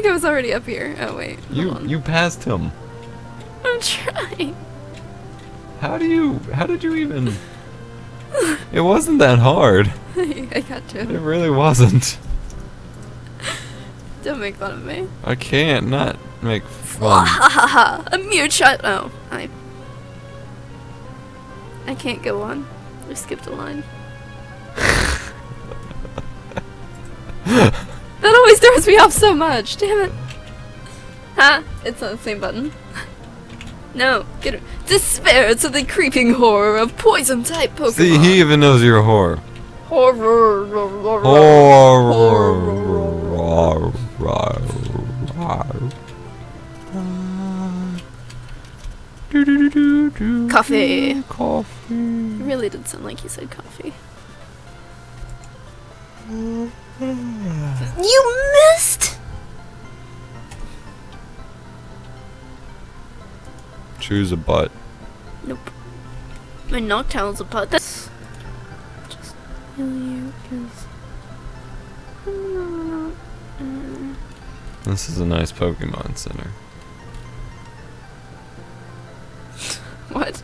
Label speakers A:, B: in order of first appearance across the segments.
A: think I was already up here. Oh wait, hold on.
B: You passed him.
A: I'm trying.
B: How did you even? It wasn't that hard.
A: I got you.
B: It really wasn't.
A: Don't make fun of me.
B: I can't not make fun.
A: Ha ha ha! A mere child. Oh, I can't go on. I skipped a line. That always throws me off so much. Damn it. Ha! It's on the same button. No, get it. Despair to the creeping horror of poison-type Pokemon.
B: See, he even knows you're a whore.
A: Horror. Coffee.
B: Coffee.
A: It really did sound like you said coffee. You missed!
B: Choose a butt.
A: Nope. My Noctowl's a butt. That's just you, because
B: This is a nice Pokemon Center.
A: What?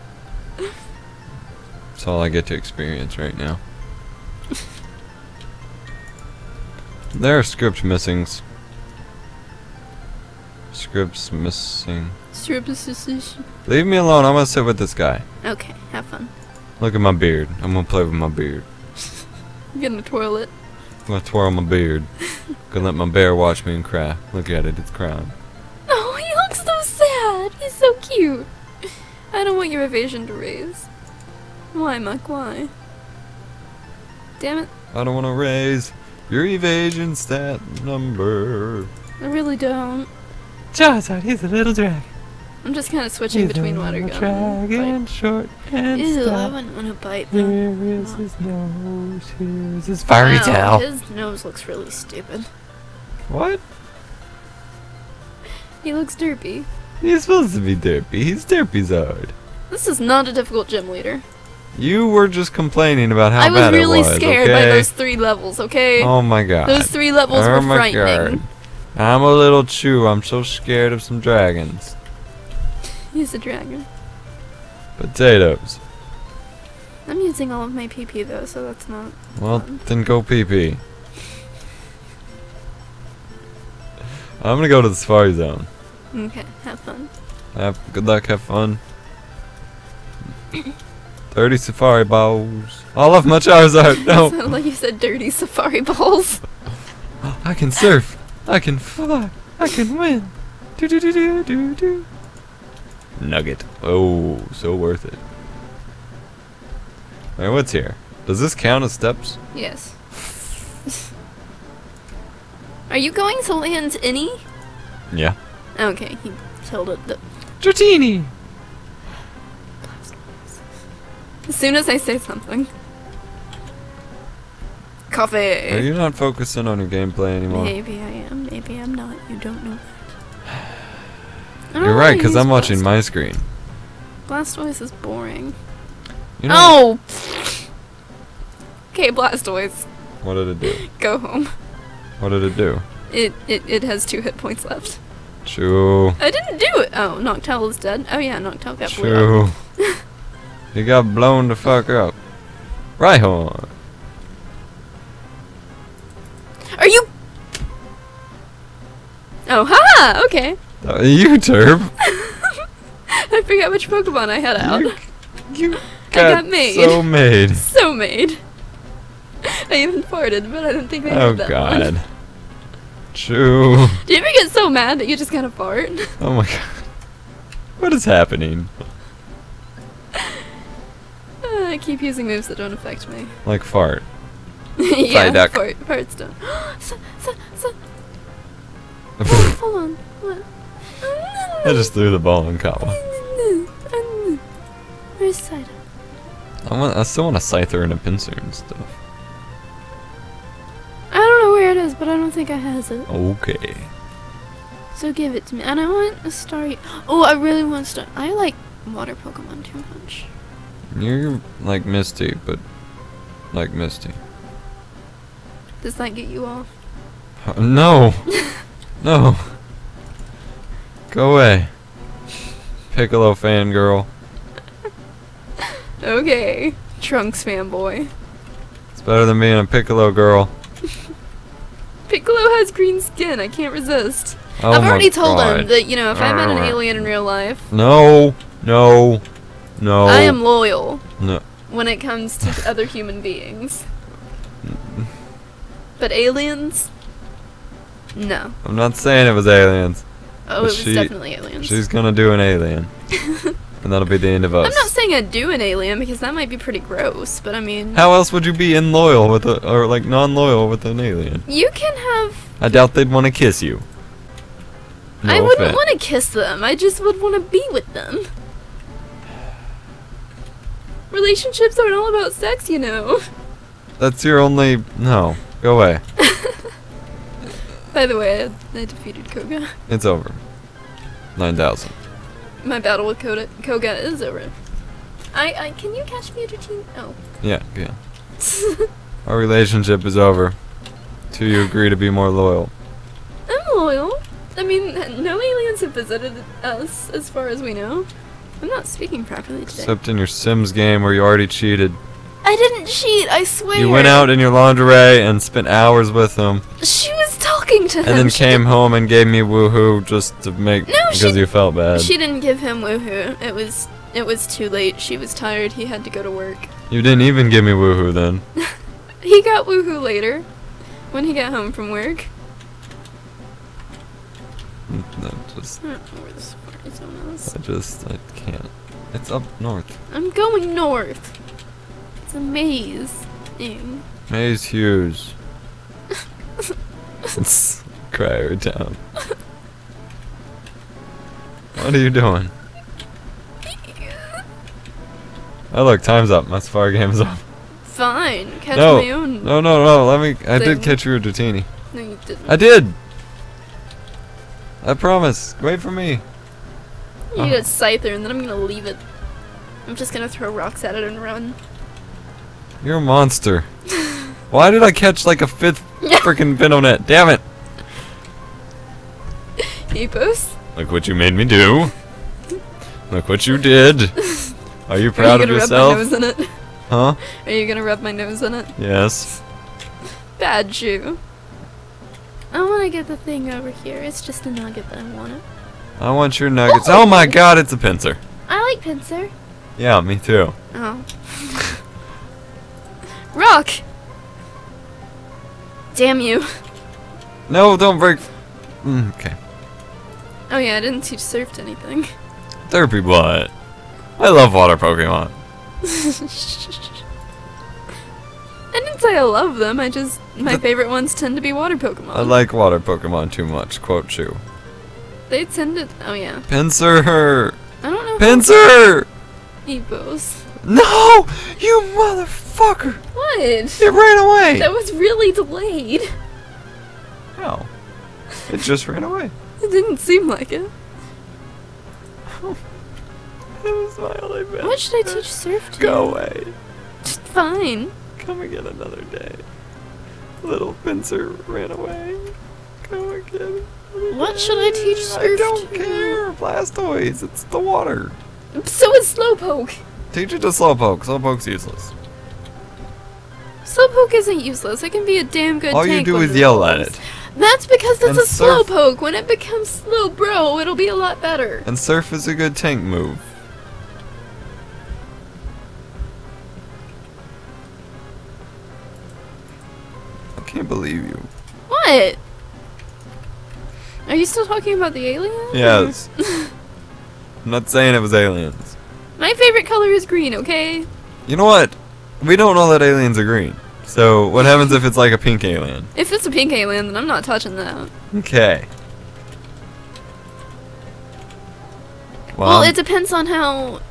B: That's all I get to experience right now. There are script missings. Scripts missing. Leave me alone, I'm gonna sit with this guy.
A: Okay, have fun.
B: Look at my beard. I'm gonna play with my beard.
A: I'm gonna twirl it.
B: I'm gonna twirl my beard. Gonna let my bear watch me and cry. Look at it, it's crying.
A: Oh, he looks so sad. He's so cute. I don't want your evasion to raise. Why, Muck, why? Damn it.
B: I don't wanna raise your evasion stat number.
A: I really don't.
B: Charizard, he's a little dragon.
A: I'm just kind of switching between water gun and
B: dragon,
A: bite.
B: short and
A: Ew, I
B: stout.
A: wouldn't want to bite though.
B: Here is his nose, here is his fairy tail.
A: His nose looks really stupid.
B: What?
A: He looks derpy.
B: He's supposed to be Derpy. He's Derpyzard.
A: This is not a difficult gym leader.
B: You were just complaining about how
A: I was
B: bad
A: really
B: it was,
A: scared
B: okay?
A: by those 3 levels, okay?
B: Oh my god.
A: Those 3 levels
B: Oh
A: were
B: my
A: frightening.
B: god. I'm a little Chu. I'm so scared of some dragons.
A: He's a dragon.
B: Potatoes.
A: I'm using all of my PP though, so that's not
B: Well,
A: fun.
B: then go pee-pee. I'm gonna go to the Safari Zone.
A: Okay, have fun.
B: Good luck, have fun. 30 Safari Balls. All of my Charizard. No.
A: Sounded like you said dirty safari balls.
B: I can surf. I can fly. I can win. Do do do do do do. Nugget. Oh, so worth it. Alright, what's here? Does this count as steps?
A: Yes. Are you going to land any?
B: Yeah.
A: Okay, he killed it.
B: Dratini!
A: As soon as I say something. Coffee!
B: Are you not focusing on your gameplay anymore?
A: Maybe I am, maybe I'm not. You don't know that. I don't
B: You're
A: know
B: right,
A: how to
B: because
A: use
B: I'm watching my screen.
A: Blastoise is boring.
B: You know
A: Oh! Okay, Blastoise.
B: what did it do?
A: Go home.
B: What did it do?
A: It has 2 hit points left.
B: Chew.
A: I didn't do it! Oh, Noctowl is dead. Oh yeah, Noctowl got blew up.
B: Chew. You got blown the fuck up. Rhyhorn.
A: Are you... Oh, ha! Okay.
B: You turb.
A: I forgot which Pokemon I had out.
B: You
A: got made.
B: so made.
A: So made. I even farted, but I don't think I
B: Oh
A: did that
B: god.
A: one.
B: Chew.
A: Do you ever get so mad that you just kind of fart?
B: Oh my god. What is happening?
A: I keep using moves that don't affect me.
B: Like fart.
A: Yeah,
B: Psyduck.
A: farts don't. Hold on. What?
B: I just threw the ball in Kawa.
A: Where's Psyduck?
B: I still want a Scyther and a Pinsir and stuff.
A: I don't know where it is, but I don't think I has it.
B: Okay.
A: So give it to me. And I want a Starry. Oh, I really want Star. I like water Pokemon too much.
B: You're like Misty, but like Misty.
A: Does that get you off?
B: No. No. Go away. Piccolo fangirl.
A: Okay. Trunks fanboy.
B: It's better than being a Piccolo girl.
A: Piccolo has green skin. I can't resist.
B: Oh
A: I've
B: my
A: already told
B: God.
A: him that, you know, if I met an alien in real life,
B: No. No. No.
A: I am loyal
B: No.
A: when it comes to other human beings. But aliens? No.
B: I'm not saying it was aliens.
A: Oh,
B: But
A: it was definitely aliens.
B: She's gonna do an alien. And that'll be the end of us.
A: I'm not saying I'd do an alien because that might be pretty gross, but I mean...
B: How else would you be loyal with a, or like non-loyal with an alien?
A: You can have...
B: I doubt they'd want to kiss you. No
A: I wouldn't
B: offense.
A: want to kiss them. I just would want to be with them. Relationships aren't all about sex, you know.
B: That's your only... No. Go away.
A: By the way, I defeated Koga.
B: It's over. 9,000.
A: My battle with Koga is over. Can you catch me a routine? Oh.
B: Yeah, yeah. Our relationship is over. Till you agree to be more loyal.
A: I'm loyal. I mean, no aliens have visited us, as far as we know. I'm not speaking properly today.
B: Except in your Sims game where you already cheated.
A: I didn't cheat, I swear.
B: You went out in your lingerie and spent hours with them.
A: She was talking to him.
B: And then
A: She
B: came home and gave me woohoo just to make...
A: No,
B: because you felt bad.
A: She didn't give him woohoo. It was too late. She was tired. He had to go to work.
B: You didn't even give me woohoo then.
A: He got woohoo later, when he got home from work.
B: No, just...
A: I don't know where this is.
B: I can't. It's up north.
A: I'm going north. It's a maze. Ew.
B: Maze Hughes. It's Crier Town. What are you doing? Oh look, time's up. My Safari game's up.
A: Fine. Catch
B: No.
A: my own.
B: No. Let me. I did
A: thing.
B: catch you a Dratini.
A: No, you didn't.
B: I did. I promise. Wait for me.
A: You need a scyther, and then I'm gonna leave it. I'm just gonna throw rocks at it and run.
B: You're a monster. Why did I catch like a fifth freaking Pinonet? Damn it!
A: Epos?
B: Look what you made me do. Look what you did. Are you proud of yourself?
A: Are you gonna rub my nose in it?
B: Huh?
A: Are you gonna rub my nose in it?
B: Yes.
A: Bad Jew. I wanna get the thing over here. It's just a nugget that I want it.
B: I want your nuggets. Oh my god, it's a pincer.
A: I like pincer.
B: Yeah, me too.
A: Oh. Rock! Damn you.
B: No, don't break. Okay.
A: Oh yeah, I didn't teach Surf to anything.
B: Derpy what? I love water Pokemon.
A: I didn't say I love them, my favorite ones tend to be water Pokemon.
B: I like water Pokemon too much. Quote Chu.
A: They tend to, oh yeah.
B: Pincer!
A: I don't know.
B: Pincer!
A: Epos.
B: No! You motherfucker!
A: What?
B: It ran away!
A: That was really delayed.
B: How? It just ran away.
A: It didn't seem like it.
B: That was my only best.
A: What should I teach Surf to?
B: Go away.
A: Just fine.
B: Come again another day. Little Pincer ran away. Come again.
A: What should I teach Surf
B: I don't
A: to?
B: care. Blastoise. It's the water.
A: So is Slowpoke.
B: Teach it to Slowpoke. Slowpoke's useless.
A: Slowpoke isn't useless. It can be a damn good
B: All
A: tank.
B: you do
A: when
B: is
A: it
B: yell at
A: evolves.
B: it.
A: That's because it's
B: And
A: a
B: Surf-
A: Slowpoke. When it becomes Slowbro, it'll be a lot better.
B: And Surf is a good tank move. I can't believe you.
A: What? Are you still talking about the alien?
B: Yes. I'm not saying it was aliens.
A: My favorite color is green, okay?
B: You know what? We don't know that aliens are green. So what happens if it's like a pink alien?
A: If it's a pink alien, then I'm not touching that.
B: Okay.
A: Well, it depends on how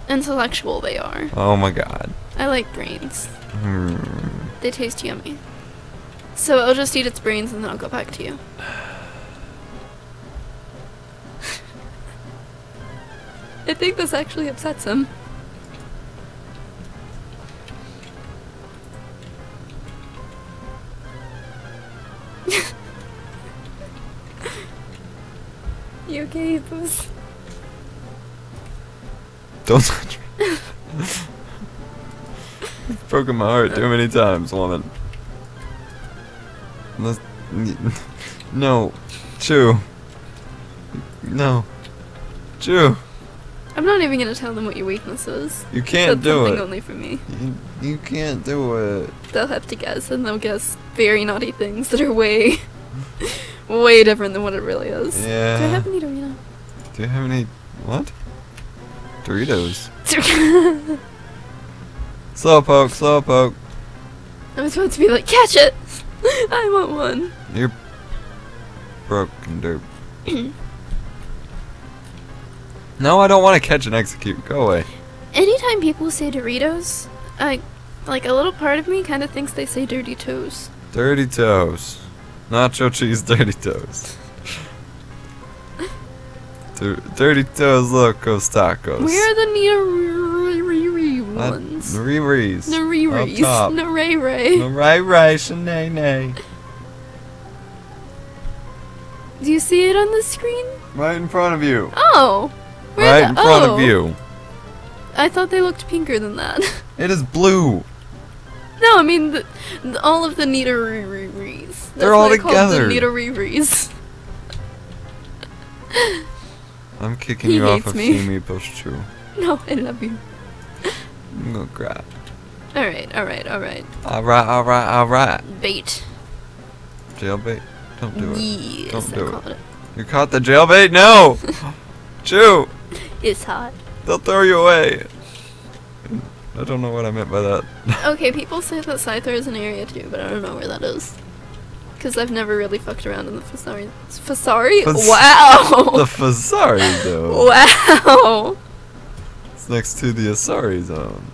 A: intellectual they are.
B: Oh my god.
A: I like brains.
B: Hmm.
A: They taste yummy. So I'll just eat its brains and then I'll go back to you. I think this actually upsets him. okay, Epos.
B: Don't touch me. You've broken my heart too many times, woman. No. Chu. No. Chu.
A: I'm not even gonna tell them what your weakness is.
B: You can't
A: That's
B: do
A: something
B: it.
A: only for me.
B: You can't do it.
A: They'll have to guess, and they'll guess very naughty things that are way, way different than what it really is.
B: Yeah.
A: Do I have any Dorito?
B: Do you have any... What? Doritos. Slowpoke, slowpoke.
A: I'm supposed to be like, catch it! I want one.
B: You're broken, derp. No, I don't want to catch and execute. Go away.
A: Anytime people say Doritos, like a little part of me kind of thinks they say dirty toes.
B: Dirty toes. Nacho cheese dirty toes. Dirty toes locos tacos.
A: Where are the ones?
B: The Riri's.
A: The Riri's.
B: Up top.
A: The Ray Ray.
B: The Ray Ray Shanay.
A: Do you see it on the screen?
B: Right in front of you.
A: Oh.
B: Right in front of you.
A: I thought they looked pinker than that.
B: It is blue.
A: No, I mean all of the Nita-Riri's.
B: They're all together.
A: The Nita-Riri's.
B: I'm kicking
A: He
B: you off
A: hates
B: of
A: me.
B: Team Epos Chu.
A: No, I love you.
B: I'm gonna grab.
A: Alright.
B: Alright.
A: Bait.
B: Jailbait? Don't do it.
A: Yes,
B: Don't
A: I
B: do
A: caught it.
B: You caught the jailbait? No! Chu!
A: It's hot.
B: They'll throw you away. I don't know what I meant by that.
A: Okay, people say that Scyther is an area too, but I don't know where that is. Because I've never really fucked around in the Fasari. Fasari? Wow!
B: The Fasari though.
A: Wow!
B: It's next to the Asari zone.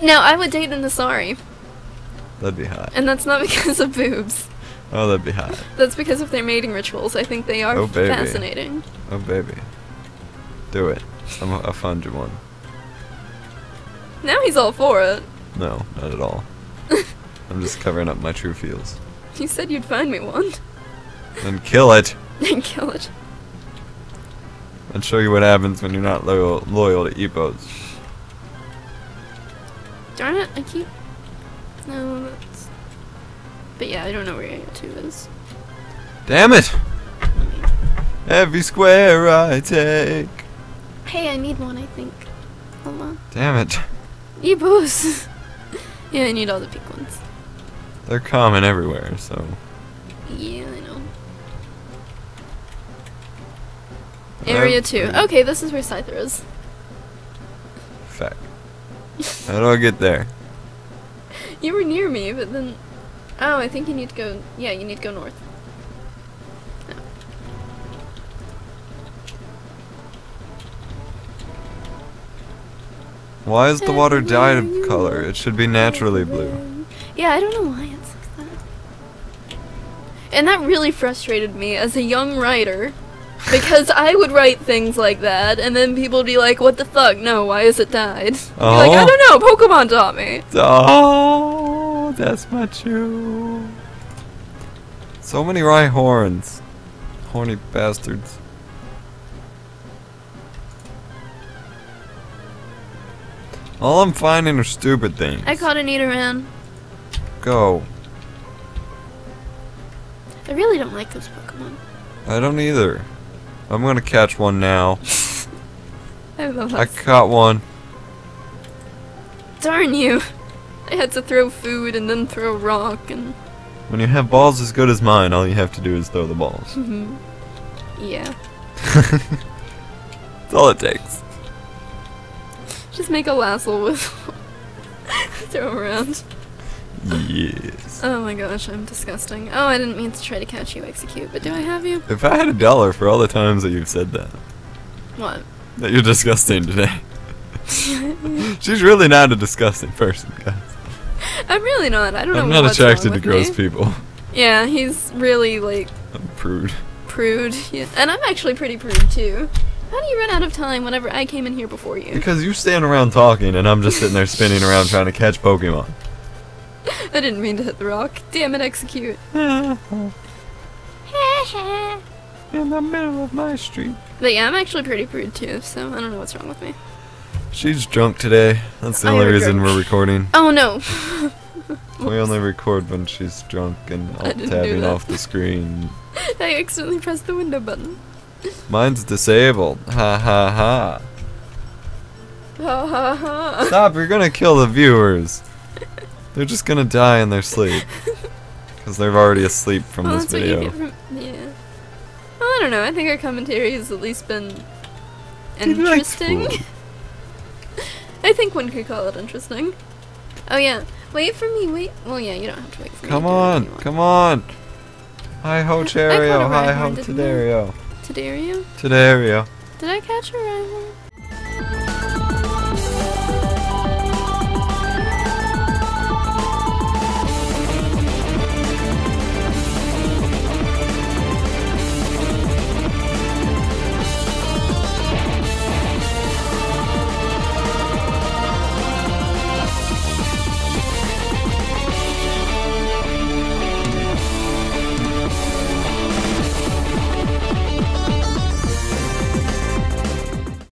A: Now, I would date an Asari,
B: That'd be hot.
A: and that's not because of boobs.
B: Oh, that'd be hot.
A: That's because of their mating rituals. I think they are
B: Oh, baby.
A: fascinating.
B: Oh, baby. Do it. I'll find you one.
A: Now he's all for it.
B: No, not at all. I'm just covering up my true feels.
A: You said you'd find me one.
B: Then kill it.
A: And kill it.
B: And show you what happens when you're not loyal to Epos.
A: Darn it, I keep... No, that's... But yeah, I don't know where area 2 is.
B: Damn it! Every square I take.
A: Hey, I need one, I think. Hold on.
B: Damn it.
A: Epos! Yeah, I need all the pink ones.
B: They're common everywhere, so.
A: Yeah, I know. Area 2. Okay, this is where Scyther is.
B: Feck. How do I get there?
A: You were near me, but then... Oh, I think you need to go... Yeah, you need to go north. No.
B: Why is the water dyed of color? It should be naturally blue.
A: Yeah, I don't know why it's like that. And that really frustrated me as a young writer. Because I would write things like that, and then people would be like, what the fuck? No, why is it dyed? I'd be like, I don't know, Pokemon taught me.
B: Oh, that's my Chu. So many Rhyhorns. Horny bastards. All I'm finding are stupid things.
A: I caught a Nidoran.
B: Go.
A: I really don't like those Pokemon.
B: I don't either. I'm gonna catch one now.
A: I love
B: I
A: that.
B: caught one.
A: Darn you. I had to throw food and then throw rock and...
B: When you have balls as good as mine, all you have to do is throw the balls.
A: Yeah.
B: That's all it takes.
A: Just make a lasso with... throw around.
B: Yes.
A: Oh my gosh, I'm disgusting. Oh, I didn't mean to try to catch you, execute, but do I have you?
B: If I had $1 for all the times that you've said that.
A: What?
B: That you're disgusting today. She's really not a disgusting person, guys.
A: I'm really not. I don't know
B: I'm not
A: what's
B: attracted
A: wrong
B: to
A: with
B: gross
A: me.
B: people.
A: Yeah, he's really, like,
B: I'm a prude.
A: prude. Yeah. And I'm actually pretty prude, too. How do you run out of time whenever I came in here before you?
B: Because you stand around talking and I'm just sitting there spinning around trying to catch Pokemon.
A: I didn't mean to hit the rock. Damn it, execute.
B: in the middle of my street.
A: But yeah, I'm actually pretty prude too, so I don't know what's wrong with me.
B: She's drunk today. That's the only reason we're recording.
A: Oh no.
B: We only record when she's drunk and alt-tabbing off the screen.
A: I accidentally pressed the window button.
B: Mine's disabled. Ha ha ha.
A: Ha ha ha.
B: Stop, you're gonna kill the viewers. They're just gonna die in their sleep. Because they're already asleep from this
A: that's what
B: video.
A: you get from, yeah. Well, I don't know. I think our commentary has at least been interesting. I think one could call it interesting. Oh yeah. Wait for me, wait. Well, yeah, you don't have to wait for me.
B: Come on, come on. Hi-ho, Cheerio. Hi-ho, Tidario.
A: Tidario?
B: Tidario.
A: Did I catch a rhyme?